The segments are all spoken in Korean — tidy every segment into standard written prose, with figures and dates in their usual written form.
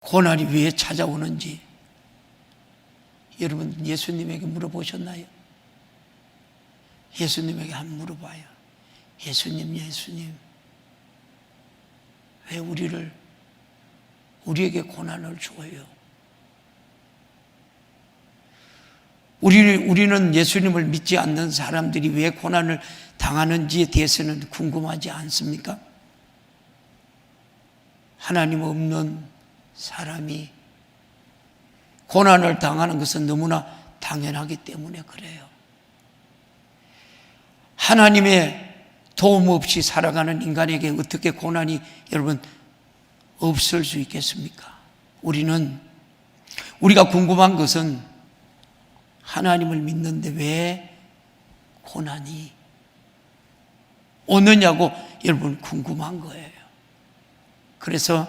고난이 왜 찾아오는지 여러분 예수님에게 물어보셨나요? 예수님에게 한번 물어봐요. 예수님, 왜 우리에게 고난을 줘요? 우리는 예수님을 믿지 않는 사람들이 왜 고난을 당하는지에 대해서는 궁금하지 않습니까? 하나님 없는 사람이 고난을 당하는 것은 너무나 당연하기 때문에 그래요. 하나님의 도움 없이 살아가는 인간에게 어떻게 고난이 여러분 없을 수 있겠습니까? 우리가 궁금한 것은 하나님을 믿는데 왜 고난이 오느냐고 여러분 궁금한 거예요. 그래서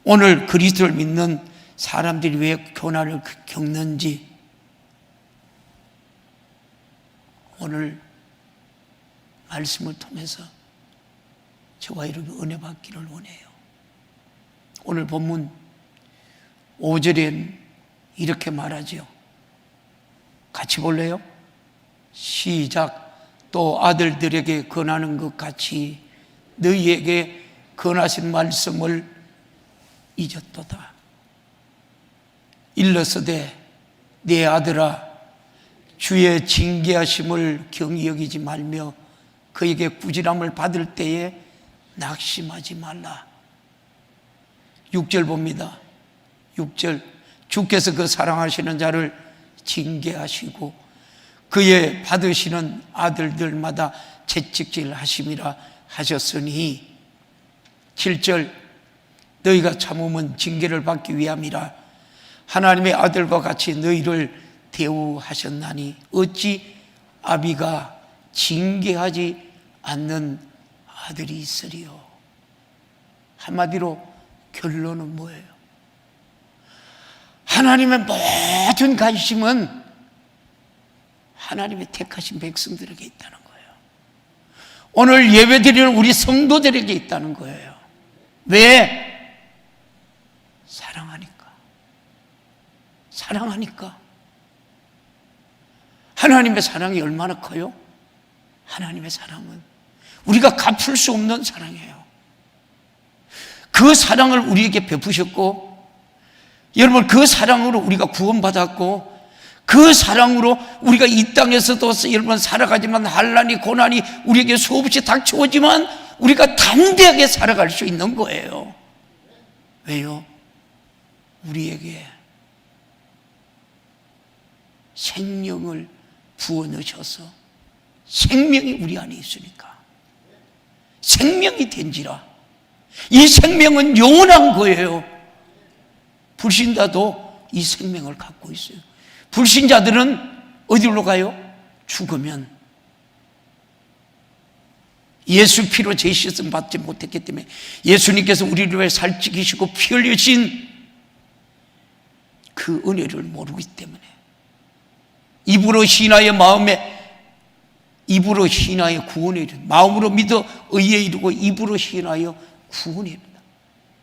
오늘 그리스도를 믿는 사람들이 왜 고난을 겪는지 오늘 말씀을 통해서 저와 여러분 은혜 받기를 원해요. 오늘 본문 5절엔 이렇게 말하죠. 같이 볼래요? 시작. 또 아들들에게 권하는 것 같이 너희에게 권하신 말씀을 잊었도다. 일러서되 내 아들아 주의 징계하심을 경히 여기지 말며 그에게 꾸지람을 받을 때에 낙심하지 말라. 6절 봅니다. 6절. 주께서 그 사랑하시는 자를 징계하시고 그의 받으시는 아들들마다 채찍질 하심이라 하셨으니 7절. 너희가 참음은 징계를 받기 위함이라 하나님의 아들과 같이 너희를 대우하셨나니 어찌 아비가 징계하지 않는 아들이 있으리요. 한마디로 결론은 뭐예요? 하나님의 모든 관심은 하나님의 택하신 백성들에게 있다는 거예요. 오늘 예배드리는 우리 성도들에게 있다는 거예요. 왜? 사랑하니까. 하나님의 사랑이 얼마나 커요? 하나님의 사랑은 우리가 갚을 수 없는 사랑이에요. 그 사랑을 우리에게 베푸셨고, 여러분 그 사랑으로 우리가 구원받았고, 그 사랑으로 우리가 이 땅에서도 여러분 살아가지만 환난이 고난이 우리에게 수없이 닥쳐오지만 우리가 담대하게 살아갈 수 있는 거예요. 왜요? 우리에게 생명을 부어 넣으셔서 생명이 우리 안에 있으니까 생명이 된지라. 이 생명은 영원한 거예요. 불신자도 이 생명을 갖고 있어요. 불신자들은 어디로 가요? 죽으면. 예수 피로 제시씀 받지 못했기 때문에 예수님께서 우리를 위해 살찌기시고 피 흘리신 그 은혜를 모르기 때문에 입으로 신하여 입으로 신하여 구원에 이르는, 마음으로 믿어 의에 이르고 입으로 신하여 구원에 이른다.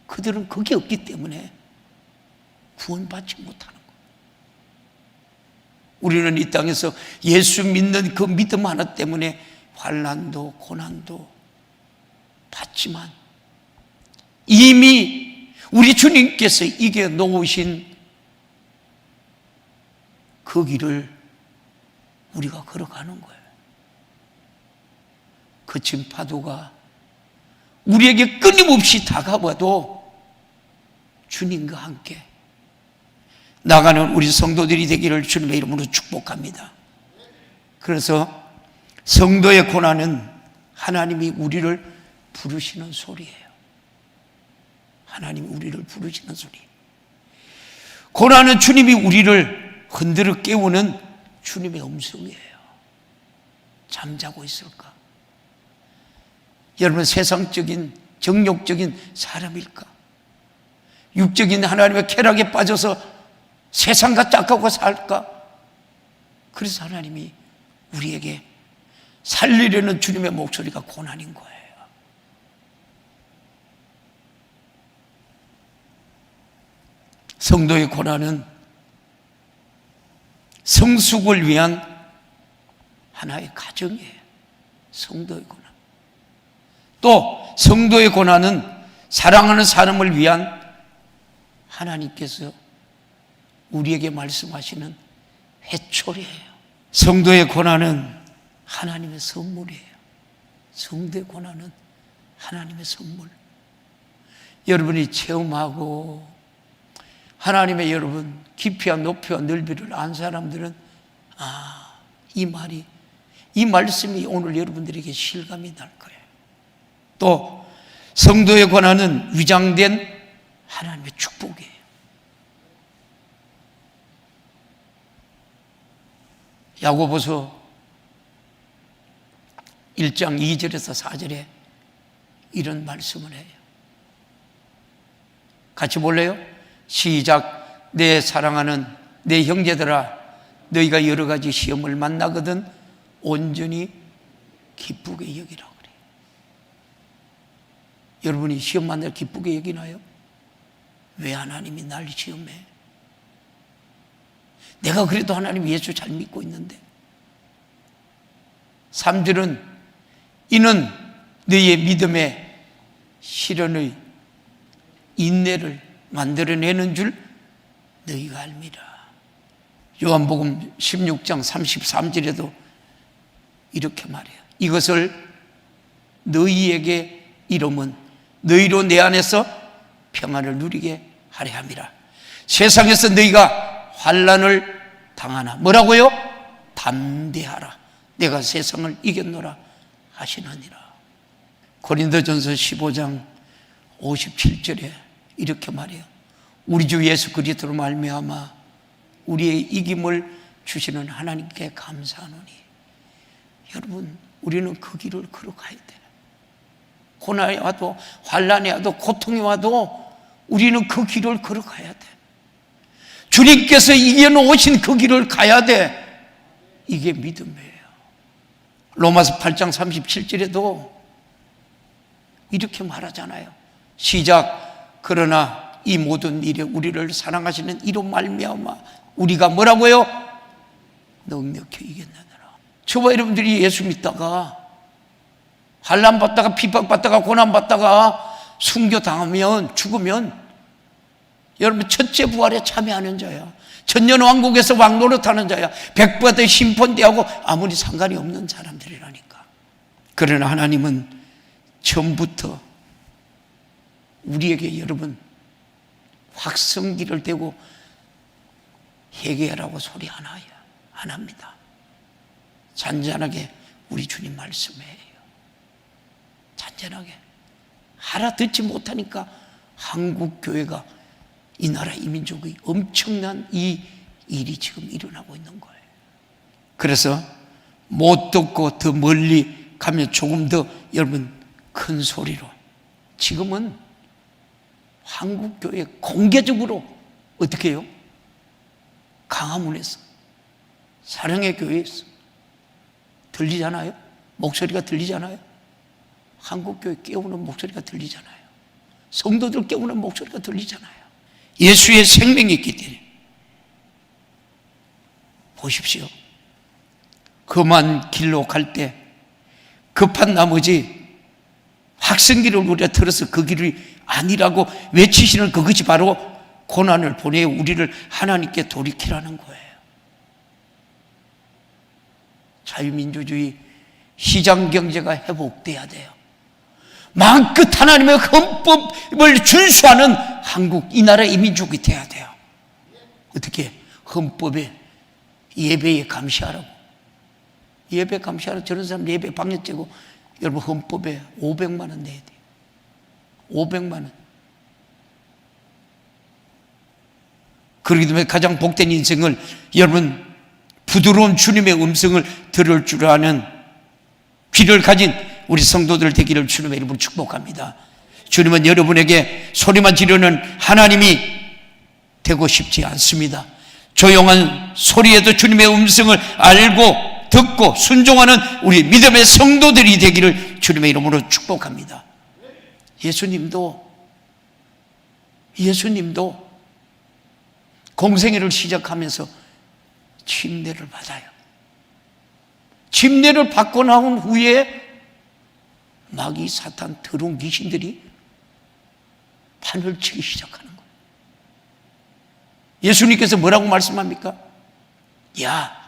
그들은 그게 없기 때문에 구원받지 못하는 거예요. 우리는 이 땅에서 예수 믿는 그 믿음 하나 때문에 환난도 고난도 받지만 이미 우리 주님께서 이겨 놓으신 그 길을 우리가 걸어가는 거예요. 거친 파도가 우리에게 끊임없이 다가와도 주님과 함께 나가는 우리 성도들이 되기를 주님의 이름으로 축복합니다. 그래서 성도의 고난은 하나님이 우리를 부르시는 소리예요. 하나님이 우리를 부르시는 소리. 고난은 주님이 우리를 흔들어 깨우는 주님의 음성이에요. 잠자고 있을까? 여러분 세상적인 정욕적인 사람일까? 육적인 하나님의 쾌락에 빠져서 세상과 짝하고 살까? 그래서 하나님이 우리에게 살리려는 주님의 목소리가 고난인 거예요. 성도의 고난은 성숙을 위한 하나의 가정이에요. 성도의 고난. 또 성도의 고난은 사랑하는 사람을 위한 하나님께서 우리에게 말씀하시는 회초리예요. 성도의 고난은 하나님의 선물이에요. 성도의 고난은 하나님의 선물. 여러분이 체험하고 하나님의 여러분 깊이와 높이와 넓이를 안 사람들은 이 말씀이 오늘 여러분들에게 실감이 날 거예요. 또 성도의 고난은 위장된 하나님의 축복이에요. 야고보서 1장 2절에서 4절에 이런 말씀을 해요. 같이 볼래요? 시작. 내 사랑하는 내 형제들아, 너희가 여러 가지 시험을 만나거든 온전히 기쁘게 여기라 그래요. 여러분이 시험 만날 기쁘게 여기나요? 왜 하나님이 날 시험해? 내가 그래도 하나님 예수 잘 믿고 있는데. 3절은 이는 너희의 믿음의 시련의 인내를 만들어내는 줄 너희가 알미라. 요한복음 16장 33절에도 이렇게 말해요. 이것을 너희에게 이름은 너희로 내 안에서 평안을 누리게 하려 함이라. 세상에서 너희가 환난을 당하나 뭐라고요? 담대하라. 내가 세상을 이겼노라 하시느니라. 고린도전서 15장 57절에 이렇게 말해요. 우리 주 예수 그리스도로 말미암아 우리의 이김을 주시는 하나님께 감사하노니. 여러분, 우리는 그 길을 걸어가야 돼. 고난이 와도 환난이 와도 고통이 와도 우리는 그 길을 걸어가야 돼. 주님께서 이겨놓으신 그 길을 가야 돼. 이게 믿음이에요. 로마서 8장 37절에도 이렇게 말하잖아요. 시작. 그러나 이 모든 일에 우리를 사랑하시는 이로 말미암아 우리가 뭐라고요? 넉넉히 이겼느니라. 저와 여러분들이 예수 믿다가 환난 받다가 핍박받다가 고난받다가 순교당하면 죽으면 여러분 첫째 부활에 참여하는 자야. 천년왕국에서 왕노릇하는 자야. 백부의 심판대하고 아무리 상관이 없는 사람들이라니까. 그러나 하나님은 처음부터 우리에게 여러분 확성기를 대고 회개하라고 소리 안 합니다. 잔잔하게 우리 주님 말씀해요. 잔잔하게. 알아듣지 못하니까 한국 교회가 이 나라 이 민족의 엄청난 이 일이 지금 일어나고 있는 거예요. 그래서 못 듣고 더 멀리 가면 조금 더 여러분 큰 소리로 지금은 한국 교회 공개적으로 어떻게 해요? 강화문에서 사랑의 교회에서 들리잖아요. 목소리가 들리잖아요. 한국 교회 깨우는 목소리가 들리잖아요. 성도들 깨우는 목소리가 들리잖아요. 예수의 생명이 있기 때문에. 보십시오. 험한 길로 갈 때 급한 나머지 확성기를 우리가 들어서 그 길이 아니라고 외치시는 그것이 바로 고난을 보내 우리를 하나님께 돌이키라는 거예요. 자유민주주의 시장경제가 회복돼야 돼요. 마음껏 하나님의 헌법을 준수하는 한국 이 나라의 이민족이 돼야 돼요. 어떻게? 헌법에 예배에 감시하라고. 예배 감시하라고. 저런 사람 예배 방해죄고 여러분 헌법에 500만 원 내야 돼요. 500만 원. 그렇기 때문에 가장 복된 인생을 여러분 부드러운 주님의 음성을 들을 줄 아는 귀를 가진 우리 성도들 되기를 주님의 이름으로 축복합니다. 주님은 여러분에게 소리만 지르는 하나님이 되고 싶지 않습니다. 조용한 소리에도 주님의 음성을 알고 듣고 순종하는 우리 믿음의 성도들이 되기를 주님의 이름으로 축복합니다. 예수님도 공생애를 시작하면서 침례를 받아요. 침례를 받고 나온 후에 마귀, 사탄, 더러운 귀신들이 판을 치기 시작하는 거예요. 예수님께서 뭐라고 말씀합니까? 야,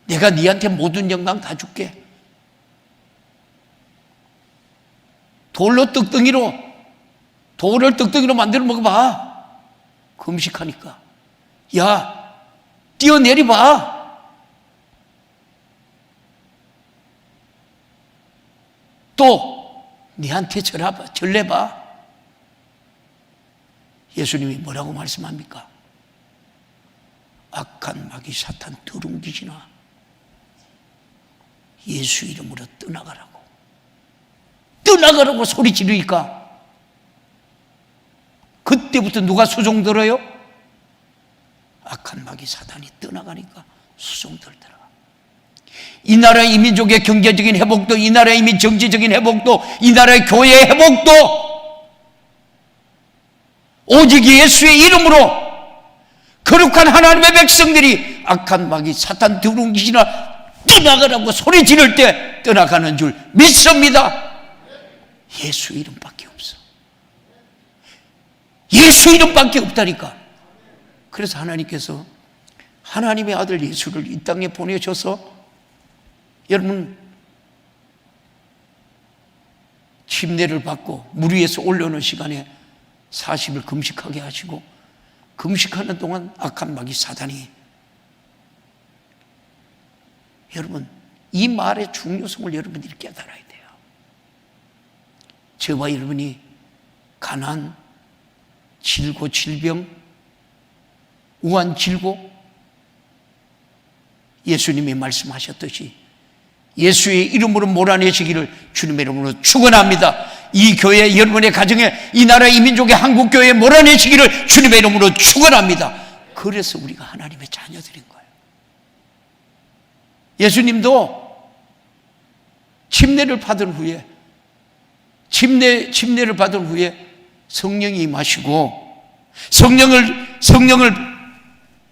내가 네한테 모든 영광 다 줄게. 돌을 떡덩이로 만들어 먹어봐. 금식하니까. 야, 뛰어내려봐. 또 네한테 절래봐. 예수님이 뭐라고 말씀합니까? 악한 마귀, 사탄, 더러운 귀신아, 예수 이름으로 떠나가라고 소리 지르니까 그때부터 누가 수종 들어요? 악한 마귀, 사탄이 떠나가니까 수종 들더라. 이 나라의 민족의 경제적인 회복도, 이 나라의 정치적인 회복도, 이 나라의 교회의 회복도 오직 예수의 이름으로 거룩한 하나님의 백성들이 악한 마귀, 사탄, 더러운 귀신아 떠나가라고 소리 지를 때 떠나가는 줄 믿습니다. 예수 이름밖에 없어. 예수 이름밖에 없다니까. 그래서 하나님께서 하나님의 아들 예수를 이 땅에 보내셔서 여러분 침례를 받고 물 위에서 올려오는 시간에 40일 금식하게 하시고, 금식하는 동안 악한 마귀 사단이, 여러분 이 말의 중요성을 여러분들이 깨달아야 돼요. 저와 여러분이 가난, 질고, 질병, 우한, 질고, 예수님이 말씀하셨듯이 예수의 이름으로 몰아내시기를 주님의 이름으로 축원합니다. 이 교회, 여러분의 가정에, 이 나라, 이 민족의 한국교회에 몰아내시기를 주님의 이름으로 축원합니다. 그래서 우리가 하나님의 자녀들인 거예요. 예수님도 침례를 받은 후에 침례를 받은 후에 성령이 임하시고 성령을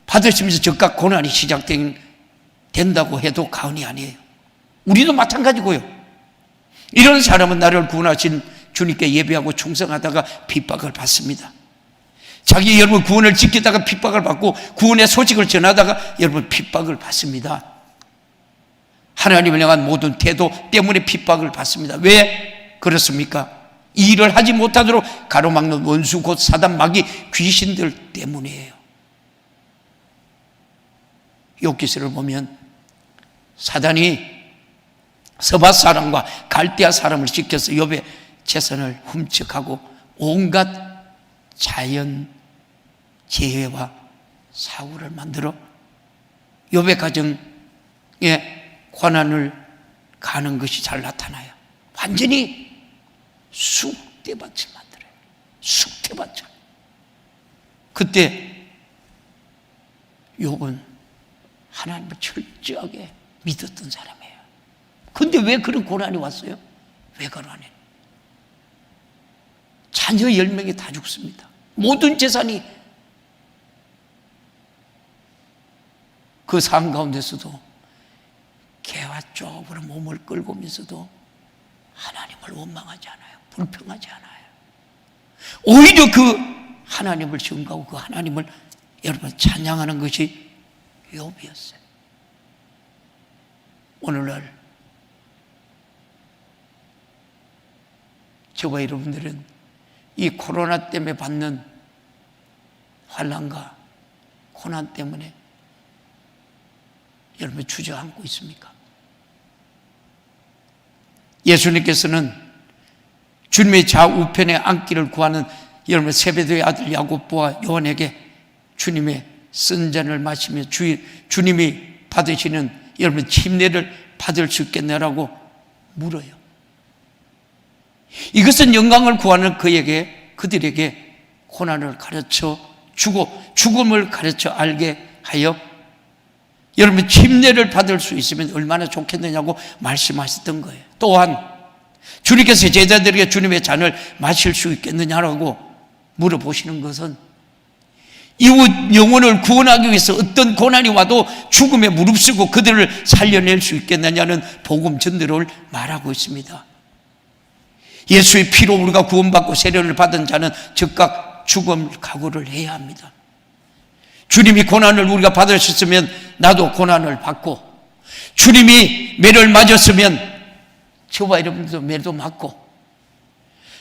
받으시면서 적각 고난이 시작된다고 해도 과언이 아니에요. 우리도 마찬가지고요. 이런 사람은 나를 구원하신 주님께 예배하고 충성하다가 핍박을 받습니다. 자기 여러분 구원을 지키다가 핍박을 받고 구원의 소식을 전하다가 여러분 핍박을 받습니다. 하나님을 향한 모든 태도 때문에 핍박을 받습니다. 왜 그렇습니까? 이 일을 하지 못하도록 가로막는 원수 곧 사단, 마귀, 귀신들 때문이에요. 욥기서를 보면 사단이 서밧 사람과 갈대아 사람을 시켜서 욥의 재산을 훔쳐가고 온갖 자연 재해와 사고를 만들어 욥의 가정에 고난을 가는 것이 잘 나타나요. 완전히 쑥대밭을 만들어요. 쑥대밭을. 그때 욥은 하나님을 철저하게 믿었던 사람이에요. 근데 왜 그런 고난이 왔어요? 왜 고난이? 자녀 10명이 다 죽습니다. 모든 재산이. 그 상황 가운데서도 개와 쪽으로 몸을 끌고 오면서도 하나님을 원망하지 않아요. 불평하지 않아요. 오히려 그 하나님을 증거하고 그 하나님을 여러분 찬양하는 것이 욥이었어요. 오늘날 저와 여러분들은 이 코로나 때문에 받는 환난과 고난 때문에 여러분 주저앉고 있습니까? 예수님께서는 주님의 좌우편에 앉기를 구하는 여러분 세베대의 아들 야고보와 요한에게 주님의 쓴 잔을 마시며 주님이 받으시는 여러분 침례를 받을 수 있겠느냐고 물어요. 이것은 영광을 구하는 그들에게 고난을 가르쳐 주고 죽음을 가르쳐 알게 하여 여러분 침례를 받을 수 있으면 얼마나 좋겠느냐고 말씀하셨던 거예요. 또한 주님께서 제자들에게 주님의 잔을 마실 수 있겠느냐라고 물어보시는 것은 이웃 영혼을 구원하기 위해서 어떤 고난이 와도 죽음에 무릅쓰고 그들을 살려낼 수 있겠느냐는 복음 전도를 말하고 있습니다. 예수의 피로 우리가 구원받고 세례를 받은 자는 즉각 죽음을 각오를 해야 합니다. 주님이 고난을 우리가 받으셨으면 나도 고난을 받고, 주님이 매를 맞았으면 저와 여러분도 매도 맞고,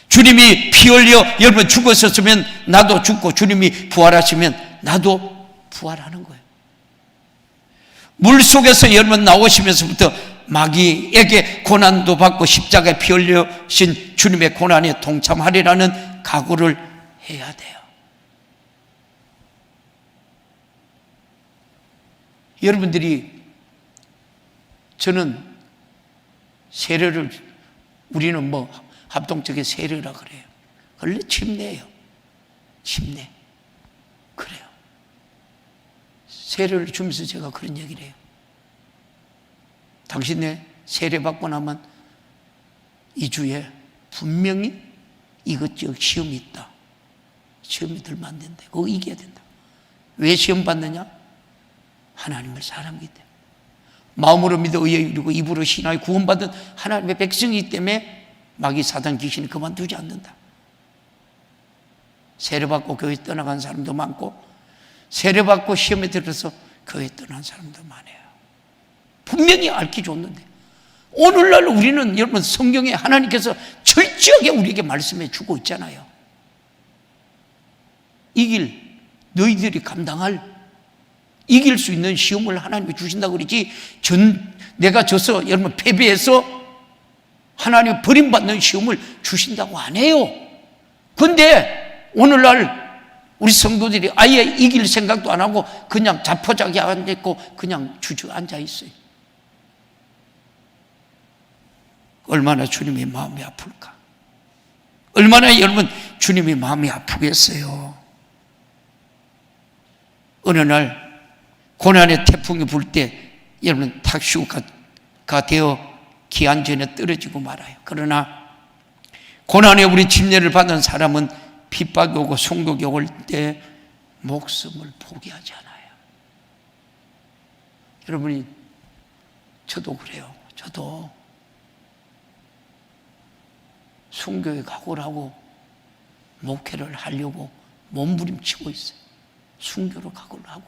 주님이 피 흘려 여러분 죽었었으면 나도 죽고, 주님이 부활하시면 나도 부활하는 거예요. 물 속에서 여러분 나오시면서부터 마귀에게 고난도 받고 십자가에 피 흘려신 주님의 고난에 동참하리라는 각오를 해야 돼요. 여러분들이, 저는 세례를, 우리는 뭐 합동적인 세례라 그래요. 원래 침례예요. 침례. 그래요. 세례를 주면서 제가 그런 얘기를 해요. 당신네 세례 받고 나면 2주에 분명히 이것저것 시험이 있다. 시험이 들면 안 된다. 그거 이겨야 된다. 왜 시험 받느냐? 하나님을 사랑하기 때문에. 마음으로 믿어 의에 이르고 입으로 신하여 구원받은 하나님의 백성이기 때문에 마귀 사단 귀신이 그만두지 않는다. 세례받고 교회 떠나간 사람도 많고, 세례받고 시험에 들어서 교회 떠난 사람도 많아요. 분명히 앓기 좋는데, 오늘날 우리는 여러분 성경에 하나님께서 철저하게 우리에게 말씀해 주고 있잖아요. 너희들이 감당할, 이길 수 있는 시험을 하나님이 주신다고 그러지, 내가 져서 여러분 패배해서 하나님 버림받는 시험을 주신다고 안 해요. 근데 오늘날 우리 성도들이 아예 이길 생각도 안 하고 그냥 자포자기 앉아있고 그냥 주저앉아 있어요. 얼마나 주님의 마음이 아플까? 얼마나 여러분 주님이 마음이 아프겠어요? 어느 날 고난의 태풍이 불 때 여러분 탁슈가 되어 기한 전에 떨어지고 말아요. 그러나 고난에 우리 침례를 받은 사람은 핍박이 오고 송독이 올 때 목숨을 포기하지 않아요. 여러분이, 저도 그래요. 저도 순교에 각오를 하고 목회를 하려고 몸부림치고 있어요. 순교로 각오를 하고.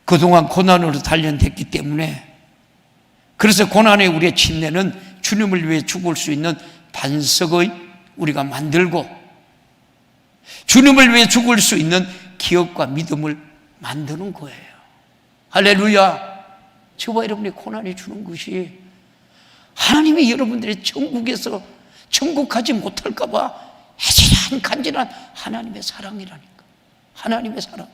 그동안 고난으로 단련됐기 때문에, 그래서 고난의 우리의 침례는 주님을 위해 죽을 수 있는 반석의 우리가 만들고, 주님을 위해 죽을 수 있는 기억과 믿음을 만드는 거예요. 할렐루야. 저와 여러분이 고난이 주는 것이 하나님이 여러분들의 천국에서 천국 가지 못할까 봐 애절한 간절한 하나님의 사랑이라니까. 하나님의 사랑.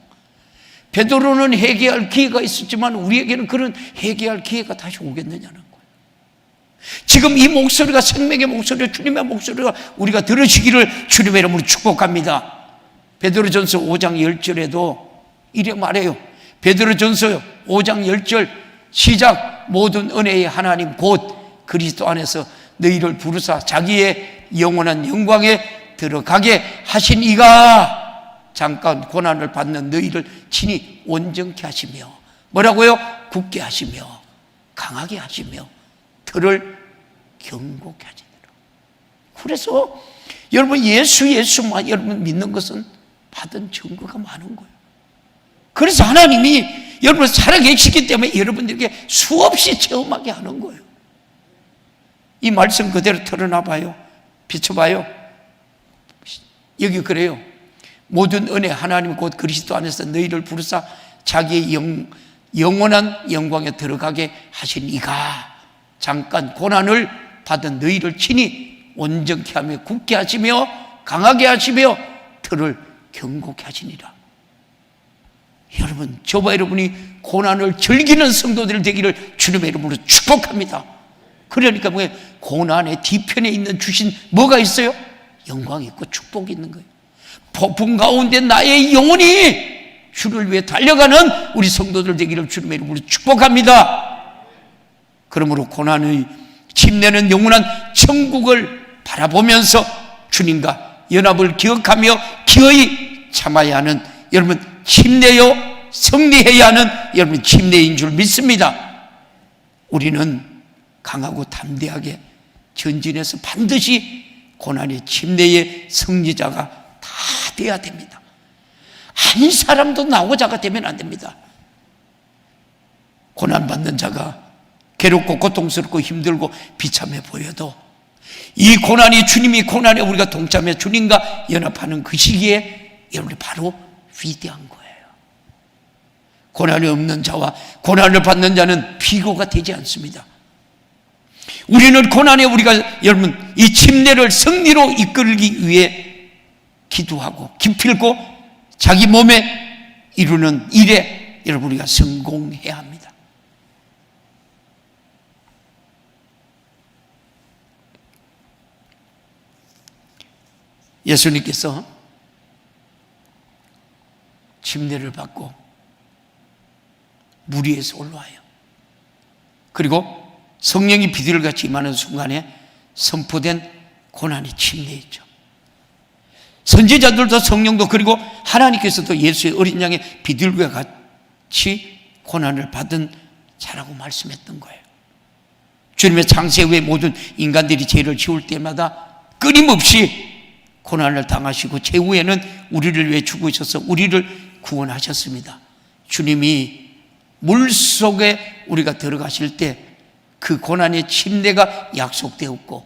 베드로는 회개할 기회가 있었지만 우리에게는 그런 회개할 기회가 다시 오겠느냐는 거예요. 지금 이 목소리가 생명의 목소리가, 주님의 목소리가 우리가 들으시기를 주님의 이름으로 축복합니다. 베드로전서 5장 10절에도 이래 말해요. 베드로전서 5장 10절 시작. 모든 은혜의 하나님 곧 그리스도 안에서 너희를 부르사 자기의 영원한 영광에 들어가게 하신 이가 잠깐 고난을 받는 너희를 친히 온전케 하시며, 뭐라고요? 굳게 하시며 강하게 하시며 들을 견고케 하시더라. 그래서 여러분 예수만 여러분 믿는 것은 받은 증거가 많은 거예요. 그래서 하나님이 여러분 살아계시기 때문에 여러분들에게 수없이 체험하게 하는 거예요. 이 말씀 그대로 털어놔봐요. 비춰봐요. 여기 그래요. 모든 은혜 하나님 곧 그리스도 안에서 너희를 부르사 자기의 영원한 영광에 들어가게 하신 이가 잠깐 고난을 받은 너희를 친히 온전케 하며 굳게 하시며 강하게 하시며 들을 견고케 하시니라. 여러분, 저와 여러분이 고난을 즐기는 성도들 되기를 주님의 이름으로 축복합니다. 그러니까 뭐예요? 고난의 뒤편에 있는 주신 뭐가 있어요? 영광이 있고 축복이 있는 거예요. 폭풍 가운데 나의 영혼이 주를 위해 달려가는 우리 성도들 되기를 주님의 이름으로 축복합니다. 그러므로 고난의 침례는 영원한 천국을 바라보면서 주님과 연합을 기억하며 기어이 참아야 하는 여러분 힘내요 승리해야 하는 여러분 침례인 줄 믿습니다. 우리는 강하고 담대하게 전진해서 반드시 고난의 침례의 승리자가 다 돼야 됩니다. 한 사람도 나오자가 되면 안 됩니다. 고난받는 자가 괴롭고 고통스럽고 힘들고 비참해 보여도 이 고난이 주님이 고난에 우리가 동참해 주님과 연합하는 그 시기에 여러분이 바로 위대한 거예요. 고난이 없는 자와 고난을 받는 자는 비교가 되지 않습니다. 우리는 고난에 우리가 여러분 이 침례를 승리로 이끌기 위해 기도하고 기필고 자기 몸에 이루는 일에 여러분 우리가 성공해야 합니다. 예수님께서 침례를 받고 물 위에서 올라와요. 그리고 성령이 비둘기같이 임하는 순간에 선포된 고난이 침례였죠. 선지자들도 성령도 그리고 하나님께서도 예수의 어린 양의 비둘기와 같이 고난을 받은 자라고 말씀했던 거예요. 주님의 창세 후에 모든 인간들이 죄를 지을 때마다 끊임없이 고난을 당하시고 최후에는 우리를 위해 죽으셔서 우리를 구원하셨습니다. 주님이 물속에 우리가 들어가실 때 그 고난의 침례가 약속되었고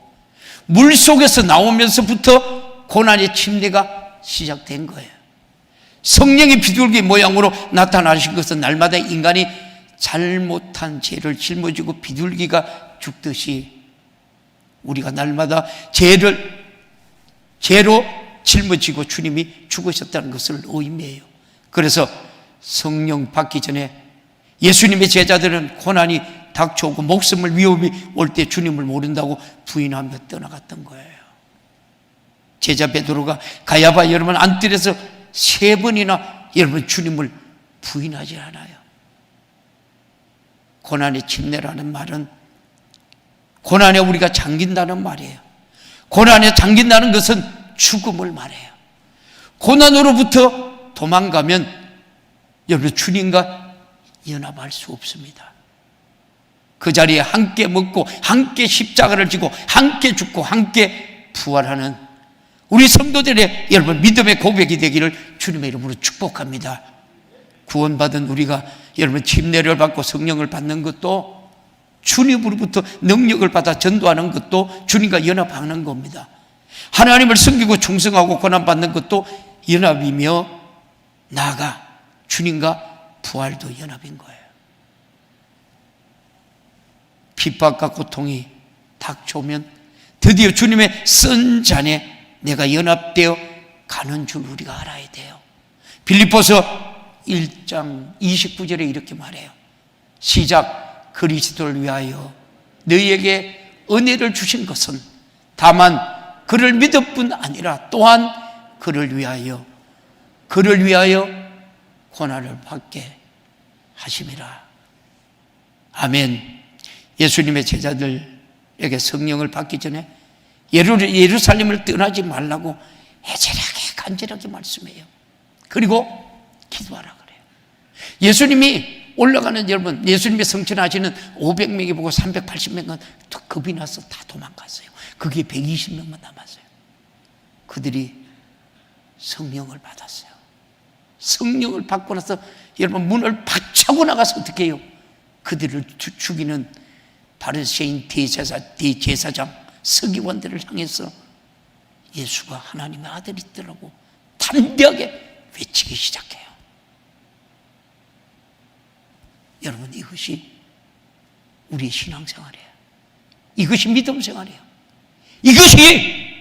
물속에서 나오면서부터 고난의 침례가 시작된 거예요. 성령이 비둘기 모양으로 나타나신 것은 날마다 인간이 잘못한 죄를 짊어지고 비둘기가 죽듯이 우리가 날마다 죄로 짊어지고 주님이 죽으셨다는 것을 의미해요. 그래서 성령 받기 전에 예수님의 제자들은 고난이 닥쳐오고 목숨을 위험이 올 때 주님을 모른다고 부인하며 떠나갔던 거예요. 제자 베드로가 가야바 여러분 안뜰에서 3번이나 여러분 주님을 부인하지 않아요. 고난의 침례라는 말은 고난에 우리가 잠긴다는 말이에요. 고난에 잠긴다는 것은 죽음을 말해요. 고난으로부터 도망가면 여러분 주님과 연합할 수 없습니다. 그 자리에 함께 먹고 함께 십자가를 지고 함께 죽고 함께 부활하는 우리 성도들의 여러분 믿음의 고백이 되기를 주님의 이름으로 축복합니다. 구원받은 우리가 여러분 침례를 받고 성령을 받는 것도 주님으로부터 능력을 받아 전도하는 것도 주님과 연합하는 겁니다. 하나님을 섬기고 충성하고 고난받는 것도 연합이며 나아가 주님과 부활도 연합인 거예요. 핍박과 고통이 닥쳐오면 드디어 주님의 쓴 잔에 내가 연합되어 가는 줄 우리가 알아야 돼요. 빌립보서 1장 29절에 이렇게 말해요. 시작 그리스도를 위하여 너희에게 은혜를 주신 것은 다만 그를 믿을 뿐 아니라 또한 그를 위하여 고난을 받게 하심이라. 아멘. 예수님의 제자들에게 성령을 받기 전에 예루살렘을 떠나지 말라고 애절하게 간절하게 말씀해요. 그리고 기도하라 그래요. 예수님이 올라가는 여러분 예수님의 성천하시는 500명이 보고 380명은 또 겁이 나서 다 도망갔어요. 그게 120명만 남았어요. 그들이 성령을 받았어요. 성령을 받고 나서 여러분 문을 박차고 나가서 어떻게 해요? 그들을 죽이는 바리새인 대제사장 서기관들을 향해서 예수가 하나님의 아들이더라고 담대하게 외치기 시작해요. 여러분 이것이 우리의 신앙생활이에요. 이것이 믿음생활이에요. 이것이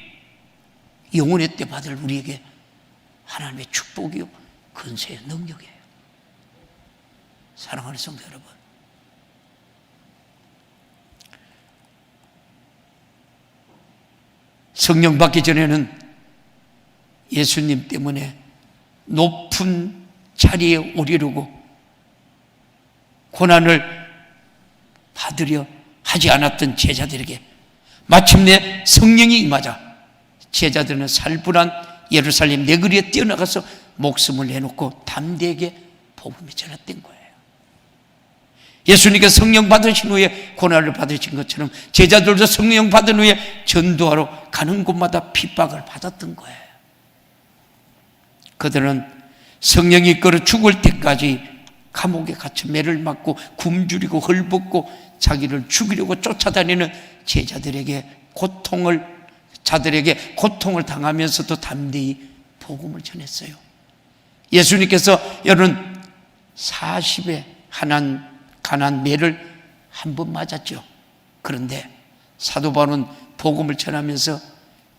영혼의 때 받을 우리에게 하나님의 축복이요 근세의 능력이에요. 사랑하는 성도 여러분, 성령 받기 전에는 예수님 때문에 높은 자리에 오르려고 고난을 받으려 하지 않았던 제자들에게 마침내 성령이 임하자 제자들은 살벌한 예루살렘 내거리에 뛰어나가서 목숨을 내놓고 담대하게 복음이 전했던 거예요. 예수님께서 성령 받으신 후에 고난을 받으신 것처럼 제자들도 성령 받은 후에 전도하러 가는 곳마다 핍박을 받았던 거예요. 그들은 성령이 이끌어 죽을 때까지 감옥에 갇혀 매를 맞고 굶주리고 헐벗고 자기를 죽이려고 쫓아다니는 자들에게 고통을 당하면서도 담대히 복음을 전했어요. 예수님께서 여러분 40에 가난 매를 한 번 맞았죠. 그런데 사도 바울은 복음을 전하면서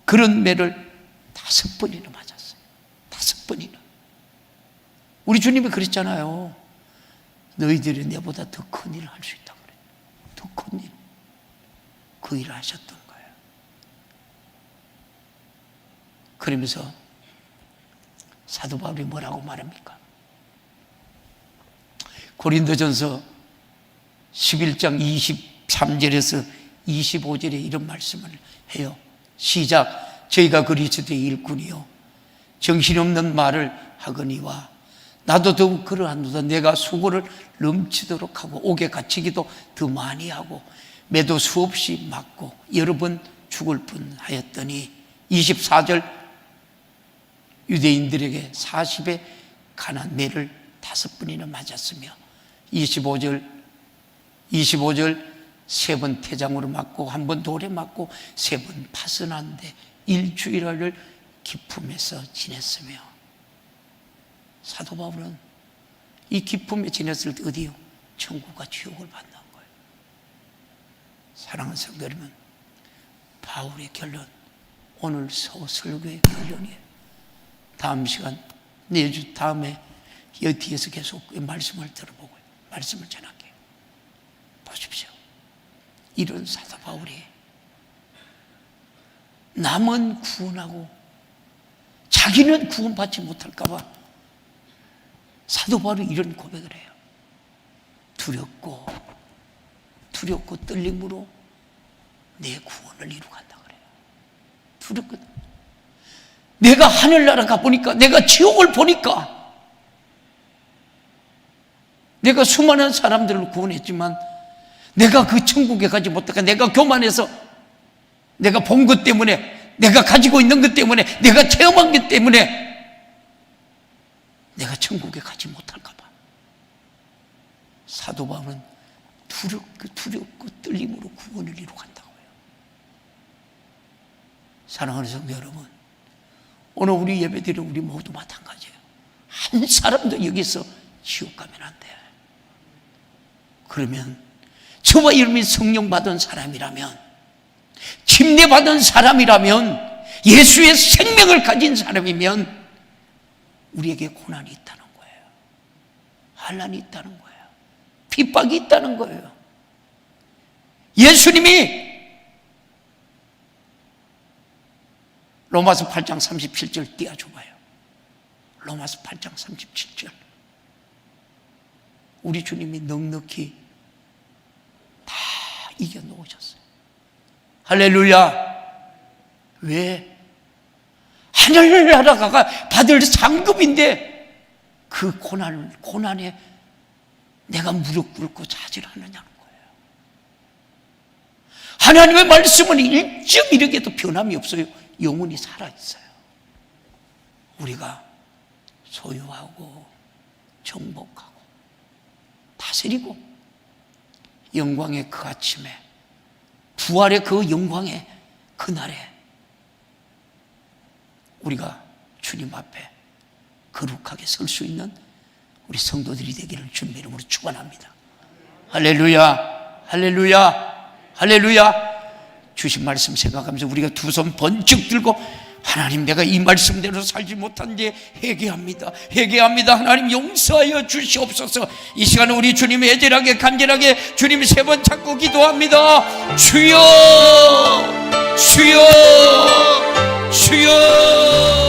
그런 매를 5번이나 맞았어요. 5번이나. 우리 주님이 그랬잖아요. 너희들이 내보다 더 큰 일을 할 수 있다고 그래요. 더 큰 일. 그 일을 하셨던 거예요. 그러면서 사도 바울이 뭐라고 말합니까? 고린도전서 11장 23절에서 25절에 이런 말씀을 해요. 시작. 저희가 그리스도의 일꾼이요 정신없는 말을 하거니와 나도 더욱 그러하노다. 내가 수고를 넘치도록 하고 옥에 갇히기도 더 많이 하고 매도 수없이 맞고 여러 번 죽을 뻔하였더니 24절 유대인들에게 40에 가난 매를 5번이나 맞았으며 25절 3번 태장으로 맞고 1번 돌에 맞고 3번 파선한데 일주일을 기품에서 지냈으며 사도 바울은 이 기품에 지냈을 때 어디요? 천국과 지옥을 만난 거예요. 사랑하는 성도 여러분, 바울의 결론, 오늘 설교의 결론이에요. 다음 시간 내주 다음에 여기 뒤에서 계속 이 말씀을 들어보고요. 말씀을 전할게요. 보십시오. 이런 사도 바울이 남은 구원하고 자기는 구원받지 못할까 봐 사도 바울이 이런 고백을 해요. 두렵고 떨림으로 내 구원을 이루간다 그래요. 두렵고 내가 하늘나라 가보니까 내가 지옥을 보니까 내가 수많은 사람들을 구원했지만 내가 그 천국에 가지 못하니까 내가 교만해서 내가 본 것 때문에 내가 가지고 있는 것 때문에 내가 체험한 것 때문에 내가 천국에 가지 못할까 봐 사도 바울은 두렵고 떨림으로 구원을 이루간다고 해요. 사랑하는 성도 여러분, 오늘 우리 예배드리는 우리 모두 마찬가지예요. 한 사람도 여기서 지옥 가면 안 돼요. 그러면 저와 이름이 성령 받은 사람이라면, 침례 받은 사람이라면, 예수의 생명을 가진 사람이면 우리에게 고난이 있다는 거예요. 환난이 있다는 거예요. 핍박이 있다는 거예요. 예수님이 로마서 8장 37절 띄워줘봐요. 로마서 8장 37절. 우리 주님이 넉넉히 다 이겨놓으셨어요. 할렐루야. 왜? 하늘나라가 받을 상급인데 그 고난에 내가 무릎 꿇고 자질하느냐는 거예요. 하나님의 말씀은 1.1획에도 변함이 없어요. 영원히 살아있어요. 우리가 소유하고 정복하고 다스리고 영광의 그 아침에, 부활의 그 영광의 그날에 우리가 주님 앞에 거룩하게 설 수 있는 우리 성도들이 되기를 주님의 이름으로 축원합니다. 할렐루야, 할렐루야, 할렐루야. 주신 말씀 생각하면서 우리가 두 손 번쩍 들고, 하나님, 내가 이 말씀대로 살지 못한 데 회개합니다. 회개합니다. 하나님 용서하여 주시옵소서. 이 시간에 우리 주님 애절하게 간절하게 주님 3번 찾고 기도합니다. 주여, 주여, 주여.